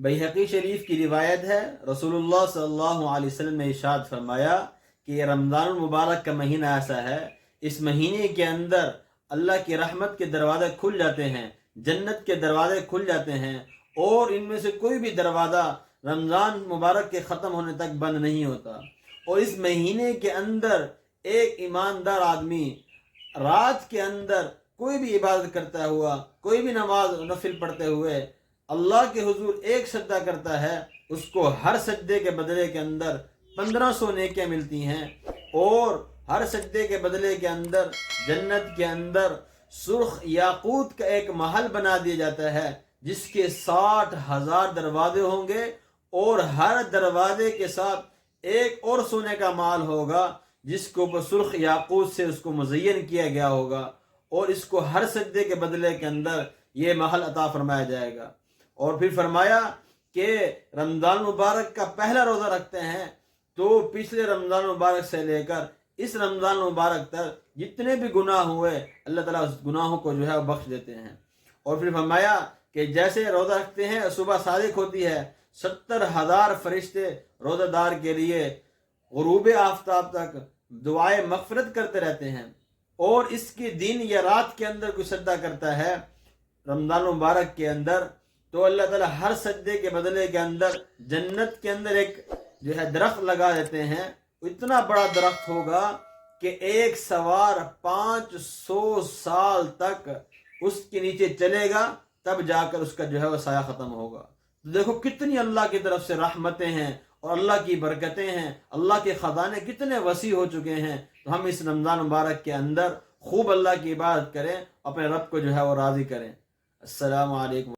بیہقی شریف کی روایت ہے، رسول اللہ صلی اللہ علیہ وسلم نے ارشاد فرمایا کہ یہ رمضان المبارک کا مہینہ ایسا ہے، اس مہینے کے اندر اللہ کی رحمت کے دروازے کھل جاتے ہیں، جنت کے دروازے کھل جاتے ہیں، اور ان میں سے کوئی بھی دروازہ رمضان مبارک کے ختم ہونے تک بند نہیں ہوتا۔ اور اس مہینے کے اندر ایک ایماندار آدمی رات کے اندر کوئی بھی عبادت کرتا ہوا، کوئی بھی نماز نفل پڑھتے ہوئے اللہ کے حضور ایک سجدہ کرتا ہے، اس کو ہر سجدے کے بدلے کے اندر 1500 نیکیاں ملتی ہیں، اور ہر سجدے کے بدلے کے اندر جنت کے اندر سرخ یاقوت کا ایک محل بنا دیا جاتا ہے، جس کے 60,000 دروازے ہوں گے، اور ہر دروازے کے ساتھ ایک اور سونے کا محل ہوگا جس کو اوپر سرخ یاقوت سے اس کو مزین کیا گیا ہوگا، اور اس کو ہر سجدے کے بدلے کے اندر یہ محل عطا فرمایا جائے گا۔ اور پھر فرمایا کہ رمضان مبارک کا پہلا روزہ رکھتے ہیں تو پچھلے رمضان مبارک سے لے کر اس رمضان مبارک تک جتنے بھی گناہ ہوئے اللہ تعالیٰ اس گناہوں کو جو ہے وہ بخش دیتے ہیں۔ اور پھر فرمایا کہ جیسے روزہ رکھتے ہیں صبح صادق ہوتی ہے، 70,000 فرشتے روزہ دار کے لیے غروب آفتاب تک دعائے مغفرت کرتے رہتے ہیں، اور اس کے دن یا رات کے اندر کوئی سجدہ کرتا ہے رمضان مبارک کے اندر، تو اللہ تعالیٰ ہر سجدے کے بدلے کے اندر جنت کے اندر ایک جو ہے درخت لگا دیتے ہیں، اتنا بڑا درخت ہوگا کہ ایک سوار 500 سال تک اس کے نیچے چلے گا، تب جا کر اس کا جو ہے وہ سایہ ختم ہوگا۔ تو دیکھو کتنی اللہ کی طرف سے رحمتیں ہیں اور اللہ کی برکتیں ہیں، اللہ کے خزانے کتنے وسیع ہو چکے ہیں۔ تو ہم اس رمضان مبارک کے اندر خوب اللہ کی عبادت کریں، اپنے رب کو جو ہے وہ راضی کریں۔ السلام علیکم۔